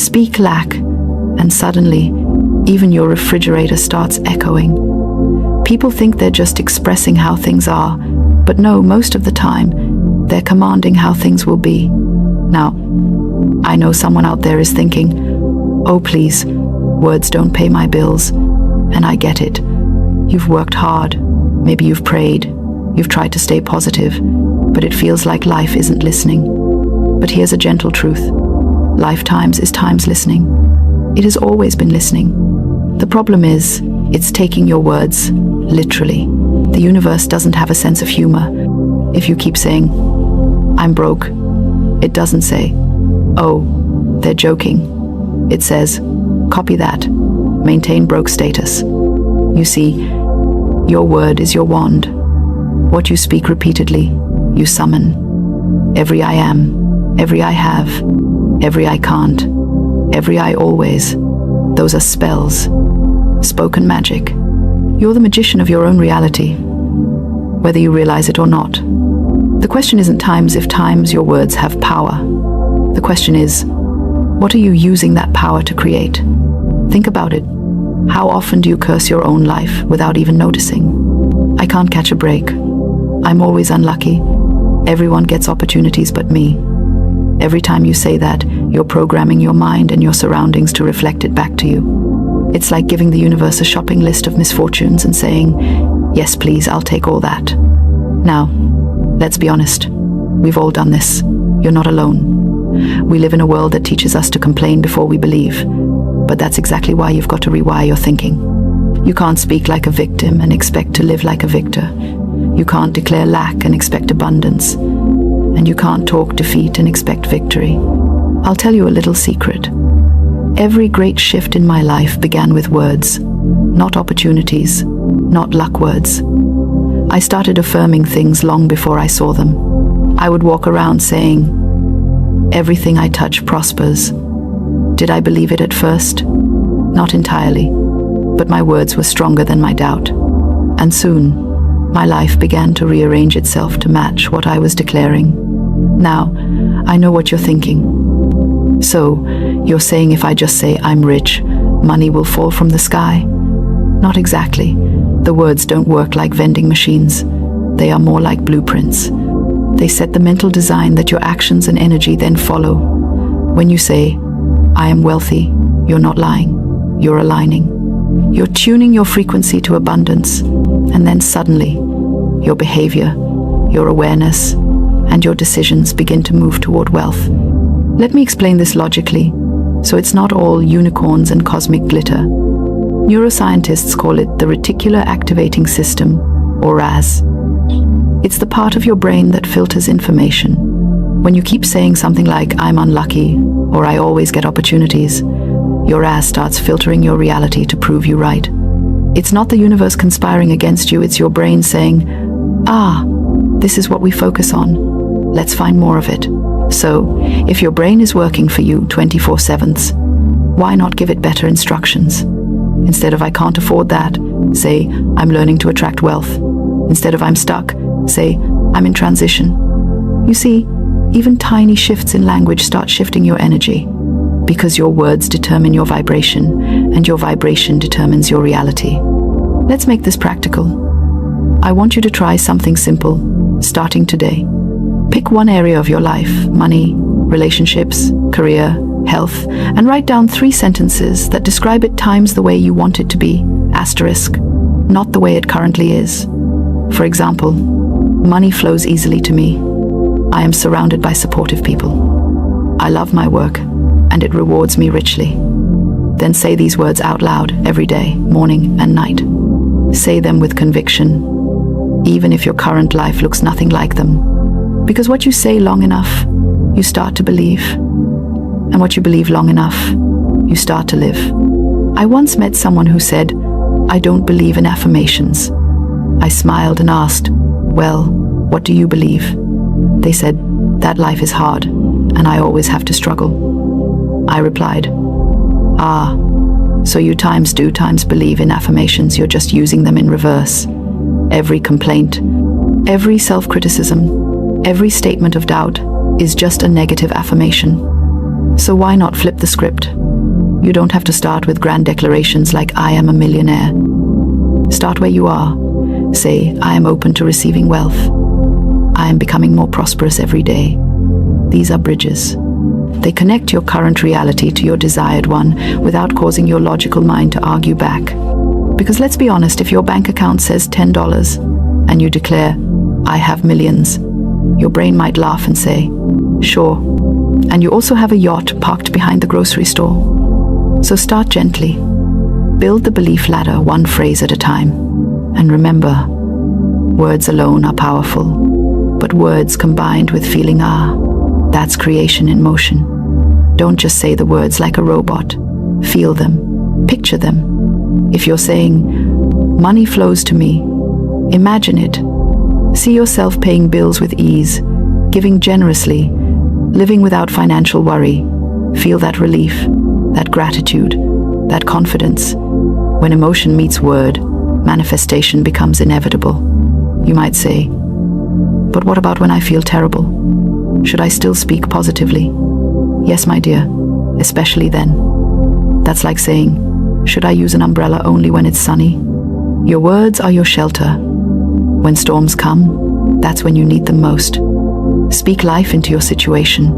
speak lack, and suddenly, even your refrigerator starts echoing. People think they're just expressing how things are, but no, most of the time, they're commanding how things will be. Now, I know someone out there is thinking, oh please, words don't pay my bills, and I get it. You've worked hard, maybe you've prayed, you've tried to stay positive, but it feels like life isn't listening. But here's a gentle truth. Lifetimes is times listening. It has always been listening. The problem is, it's taking your words literally. The universe doesn't have a sense of humor. If you keep saying, I'm broke, it doesn't say, oh, they're joking. It says, copy that, maintain broke status. You see, your word is your wand. What you speak repeatedly, you summon. Every I am, every I have, every I can't, every I always. Those are spells, spoken magic. You're the magician of your own reality, whether you realize it or not. The question isn't times if times your words have power. The question is, what are you using that power to create? Think about it. How often do you curse your own life without even noticing? I can't catch a break. I'm always unlucky. Everyone gets opportunities but me. Every time you say that, you're programming your mind and your surroundings to reflect it back to you. It's like giving the universe a shopping list of misfortunes and saying, yes, please, I'll take all that. Now, let's be honest. We've all done this. You're not alone. We live in a world that teaches us to complain before we believe. But that's exactly why you've got to rewire your thinking. You can't speak like a victim and expect to live like a victor. You can't declare lack and expect abundance. And you can't talk defeat and expect victory. I'll tell you a little secret. Every great shift in my life began with words, not opportunities, not luck words. I started affirming things long before I saw them. I would walk around saying, everything I touch prospers. Did I believe it at first? Not entirely, but my words were stronger than my doubt. And soon, my life began to rearrange itself to match what I was declaring. Now, I know what you're thinking. So, you're saying if I just say I'm rich, money will fall from the sky? Not exactly. The words don't work like vending machines. They are more like blueprints. They set the mental design that your actions and energy then follow. When you say, I am wealthy, you're not lying. You're aligning. You're tuning your frequency to abundance, and then suddenly, your behavior, your awareness, and your decisions begin to move toward wealth. Let me explain this logically, so it's not all unicorns and cosmic glitter. Neuroscientists call it the reticular activating system, or RAS. It's the part of your brain that filters information. When you keep saying something like, I'm unlucky, or I always get opportunities, your RAS starts filtering your reality to prove you right. It's not the universe conspiring against you, it's your brain saying, this is what we focus on. Let's find more of it. So, if your brain is working for you 24/7, why not give it better instructions? Instead of I can't afford that, say I'm learning to attract wealth. Instead of I'm stuck, say I'm in transition. You see, even tiny shifts in language start shifting your energy, because your words determine your vibration, and your vibration determines your reality. Let's make this practical. I want you to try something simple, starting today. Pick one area of your life, money, relationships, career, health, and write down 3 sentences that describe it times the way you want it to be, asterisk, not the way it currently is. For example, money flows easily to me. I am surrounded by supportive people. I love my work, and it rewards me richly. Then say these words out loud every day, morning and night. Say them with conviction, even if your current life looks nothing like them. Because what you say long enough, you start to believe. And what you believe long enough, you start to live. I once met someone who said, I don't believe in affirmations. I smiled and asked, well, what do you believe? They said, that life is hard, and I always have to struggle. I replied, so you times do times believe in affirmations, you're just using them in reverse. Every complaint, every self-criticism, every statement of doubt is just a negative affirmation. So why not flip the script? You don't have to start with grand declarations like "I am a millionaire." Start where you are. Say, "I am open to receiving wealth. I am becoming more prosperous every day." These are bridges. They connect your current reality to your desired one without causing your logical mind to argue back. Because let's be honest, if your bank account says $10 and you declare, "I have millions," your brain might laugh and say, "Sure. And you also have a yacht parked behind the grocery store." So start gently. Build the belief ladder one phrase at a time. And remember, words alone are powerful, but words combined with feeling are. That's creation in motion. Don't just say the words like a robot. Feel them. Picture them. If you're saying, "Money flows to me," imagine it. See yourself paying bills with ease, giving generously, living without financial worry. Feel that relief, that gratitude, that confidence. When emotion meets word, manifestation becomes inevitable. You might say, "But what about when I feel terrible? Should I still speak positively?" Yes, my dear, especially then. That's like saying, "Should I use an umbrella only when it's sunny?" Your words are your shelter. When storms come, that's when you need them most. Speak life into your situation,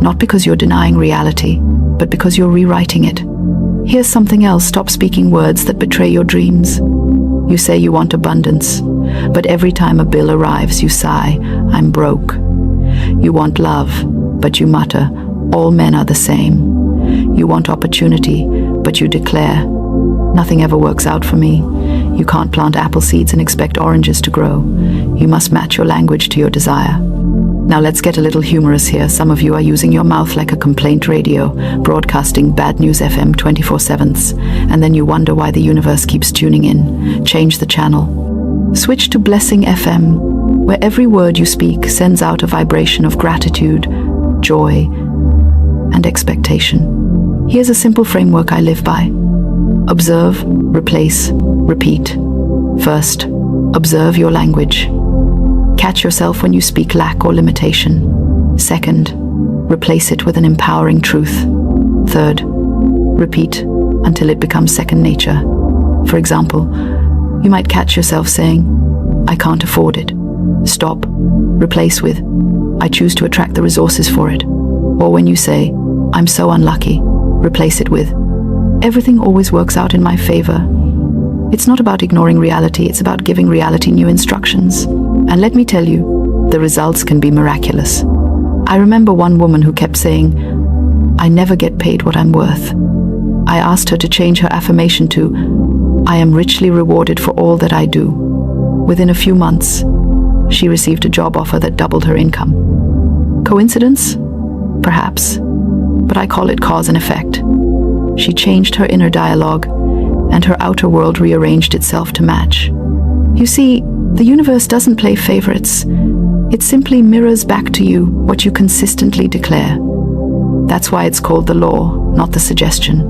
not because you're denying reality, but because you're rewriting it. Here's something else. Stop speaking words that betray your dreams. You say you want abundance, but every time a bill arrives, you sigh, "I'm broke." You want love, but you mutter, "All men are the same." You want opportunity, but you declare, "Nothing ever works out for me." You can't plant apple seeds and expect oranges to grow. You must match your language to your desire. Now let's get a little humorous here. Some of you are using your mouth like a complaint radio, broadcasting bad news FM 24/7, and then you wonder why the universe keeps tuning in. Change the channel. Switch to Blessing FM, where every word you speak sends out a vibration of gratitude, joy, and expectation. Here's a simple framework I live by. Observe, replace, repeat. First, observe your language. Catch yourself when you speak lack or limitation. Second, replace it with an empowering truth. Third, repeat until it becomes second nature. For example, you might catch yourself saying, "I can't afford it." Stop. Replace with, "I choose to attract the resources for it." Or when you say, "I'm so unlucky," replace it with, "Everything always works out in my favor." It's not about ignoring reality, it's about giving reality new instructions. And let me tell you, the results can be miraculous. I remember one woman who kept saying, "I never get paid what I'm worth." I asked her to change her affirmation to, "I am richly rewarded for all that I do." Within a few months, she received a job offer that doubled her income. Coincidence? Perhaps. But I call it cause and effect. She changed her inner dialogue, and her outer world rearranged itself to match. You see, the universe doesn't play favorites. It simply mirrors back to you what you consistently declare. That's why it's called the law, not the suggestion.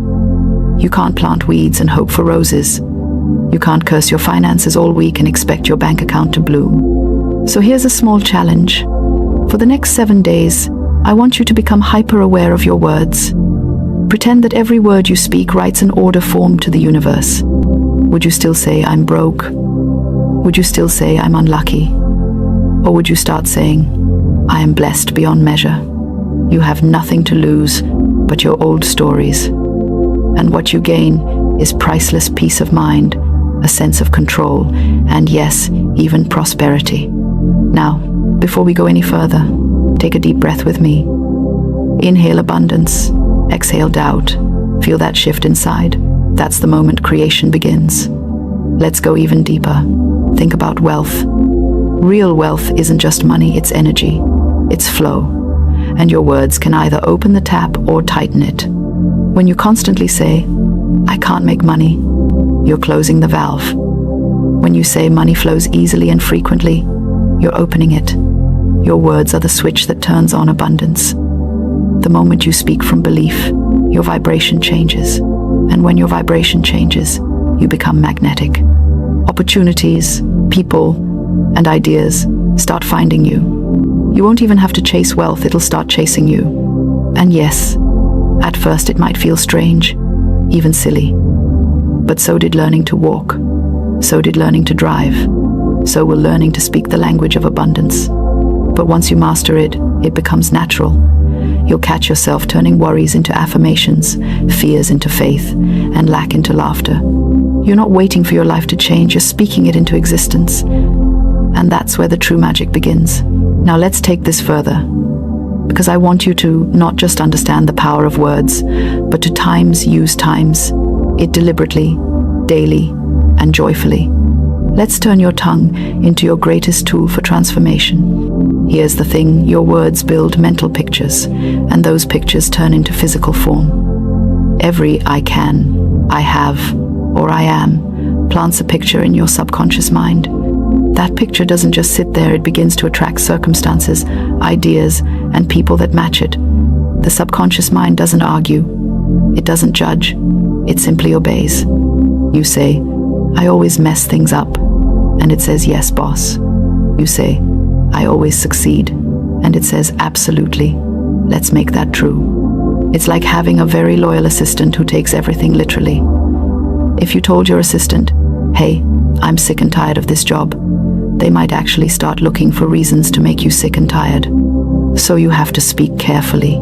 You can't plant weeds and hope for roses. You can't curse your finances all week and expect your bank account to bloom. So here's a small challenge. For the next 7 days, I want you to become hyper-aware of your words. Pretend that every word you speak writes an order form to the universe. Would you still say, "I'm broke"? Would you still say, "I'm unlucky"? Or would you start saying, "I am blessed beyond measure"? You have nothing to lose but your old stories. And what you gain is priceless peace of mind, a sense of control, and yes, even prosperity. Now, before we go any further, take a deep breath with me. Inhale abundance, exhale doubt. Feel that shift inside. That's the moment creation begins. Let's go even deeper. Think about wealth. Real wealth isn't just money, it's energy. It's flow. And your words can either open the tap or tighten it. When you constantly say, "I can't make money," you're closing the valve. When you say money flows easily and frequently, you're opening it. Your words are the switch that turns on abundance. The moment you speak from belief, your vibration changes. And when your vibration changes, you become magnetic. Opportunities, people, and ideas start finding you. You won't even have to chase wealth, it'll start chasing you. And yes, At first it might feel strange, even silly. But so did learning to walk. So did learning to drive. So will learning to speak the language of abundance. But once you master it, it becomes natural. You'll catch yourself turning worries into affirmations, fears into faith, and lack into laughter. You're not waiting for your life to change, you're speaking it into existence. And that's where the true magic begins. Now let's take this further, because I want you to not just understand the power of words, but to use it deliberately, daily, and joyfully. Let's turn your tongue into your greatest tool for transformation. Here's the thing, your words build mental pictures, and those pictures turn into physical form. Every I can, I have, or I am plants a picture in your subconscious mind. That picture doesn't just sit there, it begins to attract circumstances, ideas, and people that match it. The subconscious mind doesn't argue, it doesn't judge, it simply obeys. You say, I always mess things up, and it says, yes, boss. You say, I always succeed, and it says, absolutely. Let's make that true. It's like having a very loyal assistant who takes everything literally. If you told your assistant, hey, I'm sick and tired of this job, they might actually start looking for reasons to make you sick and tired. So you have to speak carefully.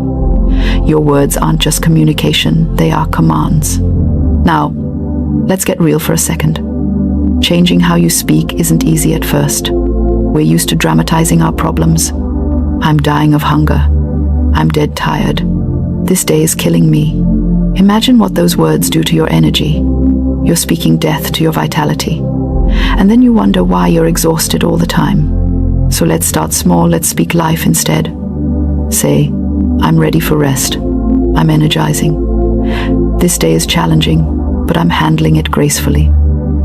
Your words aren't just communication, they are commands. Now, let's get real for a second. Changing how you speak isn't easy at first. We're used to dramatizing our problems. I'm dying of hunger. I'm dead tired. This day is killing me. Imagine what those words do to your energy. You're speaking death to your vitality. And then you wonder why you're exhausted all the time. So let's start small, let's speak life instead. Say, I'm ready for rest. I'm energizing. This day is challenging, but I'm handling it gracefully.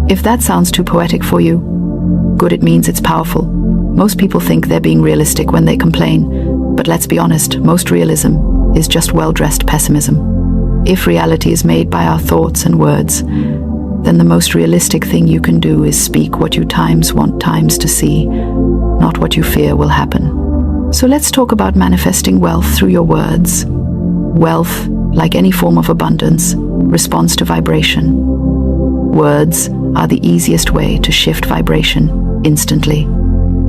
If that sounds too poetic for you, good, it means it's powerful. Most people think they're being realistic when they complain, but let's be honest, most realism is just well-dressed pessimism. If reality is made by our thoughts and words, then the most realistic thing you can do is speak what you want to see, not what you fear will happen. So let's talk about manifesting wealth through your words. Wealth, like any form of abundance, responds to vibration. Words are the easiest way to shift vibration instantly.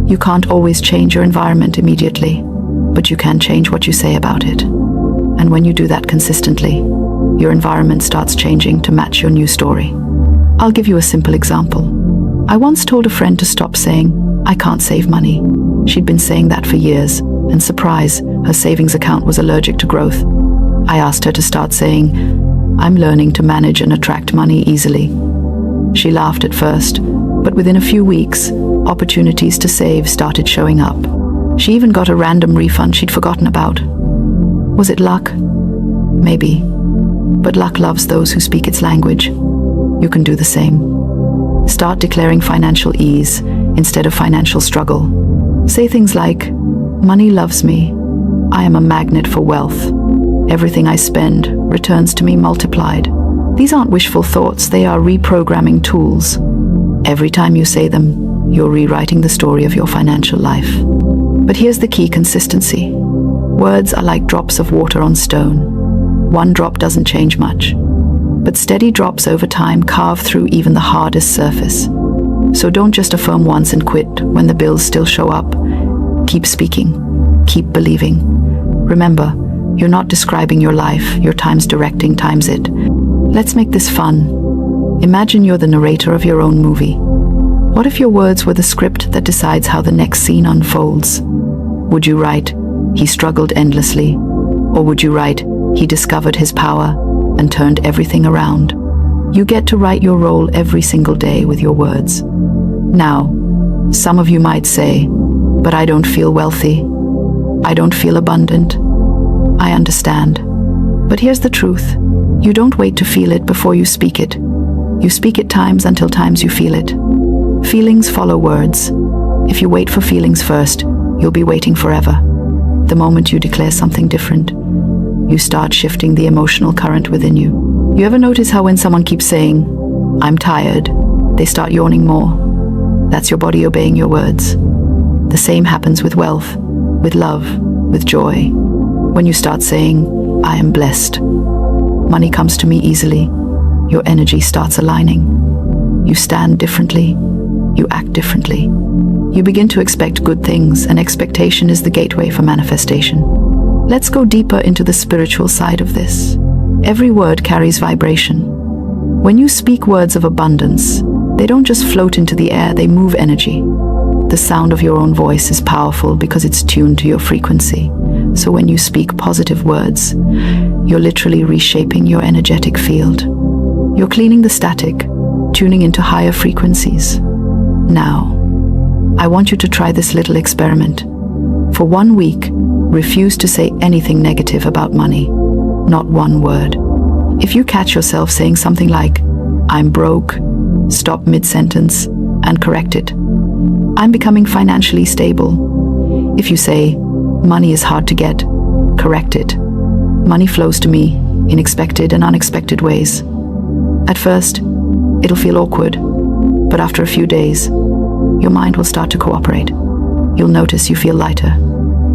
You can't always change your environment immediately, but you can change what you say about it. And when you do that consistently, your environment starts changing to match your new story. I'll give you a simple example. I once told a friend to stop saying, I can't save money. She'd been saying that for years, and surprise, her savings account was allergic to growth. I asked her to start saying, I'm learning to manage and attract money easily. She laughed at first, but within a few weeks, opportunities to save started showing up. She even got a random refund she'd forgotten about. Was it luck? Maybe. But luck loves those who speak its language. You can do the same. Start declaring financial ease instead of financial struggle. Say things like, money loves me. I am a magnet for wealth. Everything I spend returns to me multiplied. These aren't wishful thoughts, they are reprogramming tools. Every time you say them, you're rewriting the story of your financial life. But here's the key: consistency. Words are like drops of water on stone. One drop doesn't change much, but steady drops over time carve through even the hardest surface. So don't just affirm once and quit when the bills still show up. Keep speaking, keep believing. Remember, you're not describing your life, you're times directing it. Let's make this fun. Imagine you're the narrator of your own movie. What if your words were the script that decides how the next scene unfolds? Would you write, he struggled endlessly? Or would you write, he discovered his power and turned everything around? You get to write your role every single day with your words. Now, some of you might say, but I don't feel wealthy. I don't feel abundant. I understand. But here's the truth. You don't wait to feel it before you speak it. You speak it times until times you feel it. Feelings follow words. If you wait for feelings first, you'll be waiting forever. The moment you declare something different, you start shifting the emotional current within you. You ever notice how when someone keeps saying, I'm tired, they start yawning more? That's your body obeying your words. The same happens with wealth, with love, with joy. When you start saying, I am blessed. Money comes to me easily. Your energy starts aligning. You stand differently. You act differently. You begin to expect good things, and expectation is the gateway for manifestation. Let's go deeper into the spiritual side of this. Every word carries vibration. When you speak words of abundance, they don't just float into the air, they move energy. The sound of your own voice is powerful because it's tuned to your frequency. So when you speak positive words, you're literally reshaping your energetic field. You're cleaning the static, tuning into higher frequencies. Now, I want you to try this little experiment. For 1 week, refuse to say anything negative about money. Not one word. If you catch yourself saying something like, "I'm broke," stop mid-sentence and correct it. "I'm becoming financially stable." If you say, "Money is hard to get," correct it. Money flows to me in expected and unexpected ways. At first, it'll feel awkward, but after a few days, your mind will start to cooperate. You'll notice you feel lighter.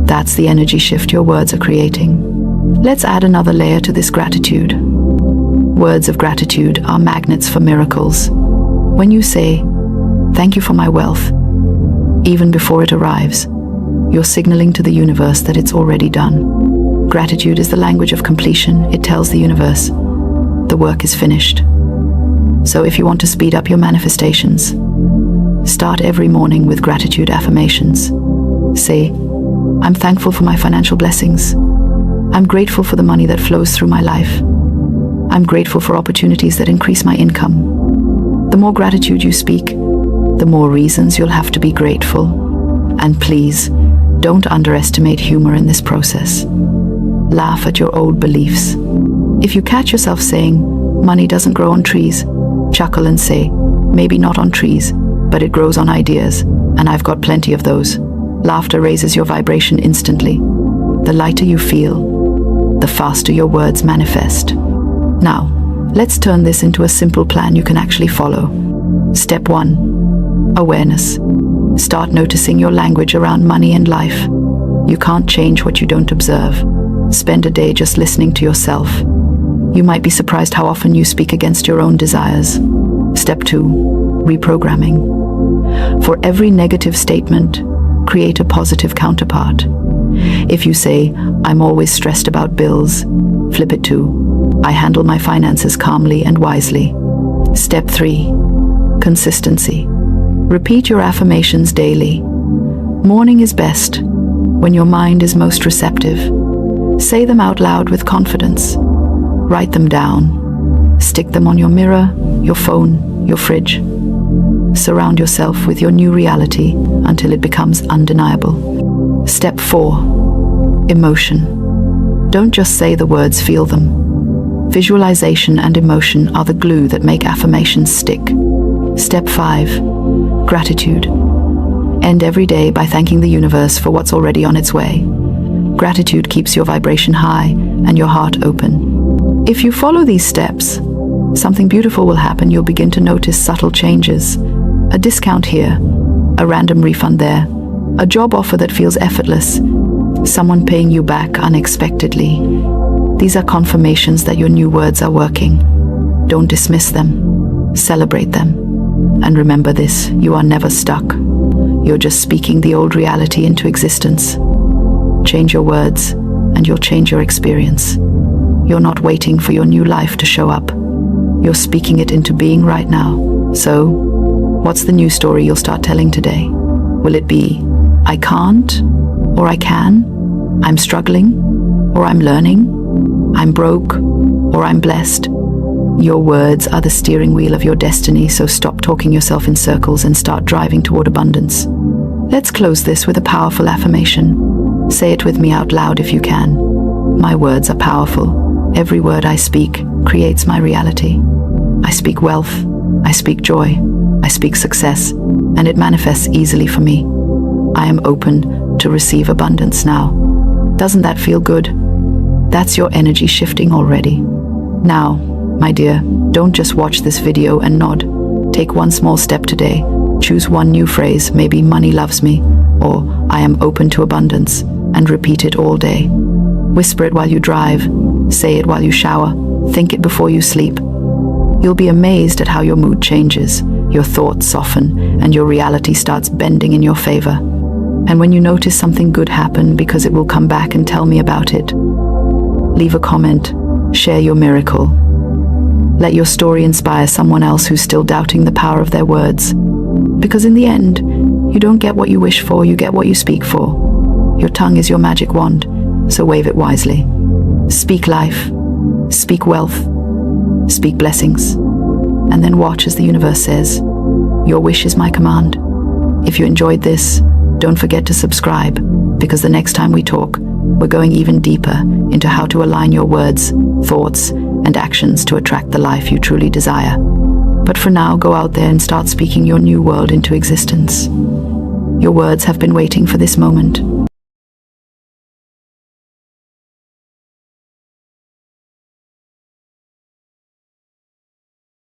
That's the energy shift your words are creating. Let's add another layer to this gratitude. Words of gratitude are magnets for miracles. When you say, "Thank you for my wealth," even before it arrives, you're signaling to the universe that it's already done. Gratitude is the language of completion. It tells the universe, the work is finished. So if you want to speed up your manifestations, start every morning with gratitude affirmations. Say, "I'm thankful for my financial blessings. I'm grateful for the money that flows through my life. I'm grateful for opportunities that increase my income." The more gratitude you speak, the more reasons you'll have to be grateful. And please, don't underestimate humor in this process. Laugh at your old beliefs. If you catch yourself saying, "Money doesn't grow on trees," chuckle and say, "Maybe not on trees, but it grows on ideas, and I've got plenty of those." Laughter raises your vibration instantly. The lighter you feel, the faster your words manifest. Now, let's turn this into a simple plan you can actually follow. Step 1. Awareness. Start noticing your language around money and life. You can't change what you don't observe. Spend a day just listening to yourself. You might be surprised how often you speak against your own desires. Step 2. Reprogramming. For every negative statement, create a positive counterpart. If you say, "I'm always stressed about bills," flip it to, "I handle my finances calmly and wisely." Step 3. Consistency. Repeat your affirmations daily. Morning is best, when your mind is most receptive. Say them out loud with confidence. Write them down. Stick them on your mirror, your phone, your fridge. Surround yourself with your new reality until it becomes undeniable. Step 4. Emotion. Don't just say the words, feel them. Visualization and emotion are the glue that make affirmations stick. Step 5. Gratitude. End every day by thanking the universe for what's already on its way. Gratitude keeps your vibration high and your heart open. If you follow these steps, something beautiful will happen. You'll begin to notice subtle changes. A discount here, a random refund there, a job offer that feels effortless, someone paying you back unexpectedly. These are confirmations that your new words are working. Don't dismiss them. Celebrate them. And remember this, you are never stuck. You're just speaking the old reality into existence. Change your words, and you'll change your experience. You're not waiting for your new life to show up. You're speaking it into being right now. So, what's the new story you'll start telling today? Will it be, "I can't," or "I can," "I'm struggling," or "I'm learning," "I'm broke," or "I'm blessed"? Your words are the steering wheel of your destiny, so stop talking yourself in circles and start driving toward abundance. Let's close this with a powerful affirmation. Say it with me out loud if you can. My words are powerful. Every word I speak creates my reality. I speak wealth, I speak joy, I speak success, and it manifests easily for me. I am open to receive abundance now. Doesn't that feel good? That's your energy shifting already. Now, my dear, don't just watch this video and nod. Take one small step today. Choose one new phrase, maybe "money loves me," or "I am open to abundance," and repeat it all day. Whisper it while you drive, Say it while you shower. Think it before you sleep. You'll be amazed at how your mood changes, your thoughts soften, and your reality starts bending in your favor. And when you notice something good happen, because it will come back and tell me about it, leave a comment, share your miracle. Let your story inspire someone else who's still doubting the power of their words. Because in the end, you don't get what you wish for, you get what you speak for. Your tongue is your magic wand, so wave it wisely. Speak life, speak wealth, speak blessings, and then watch as the universe says, "Your wish is my command." If you enjoyed this, don't forget to subscribe, because the next time we talk, we're going even deeper into how to align your words, thoughts, and actions to attract the life you truly desire. But for now, go out there and start speaking your new world into existence. Your words have been waiting for this moment.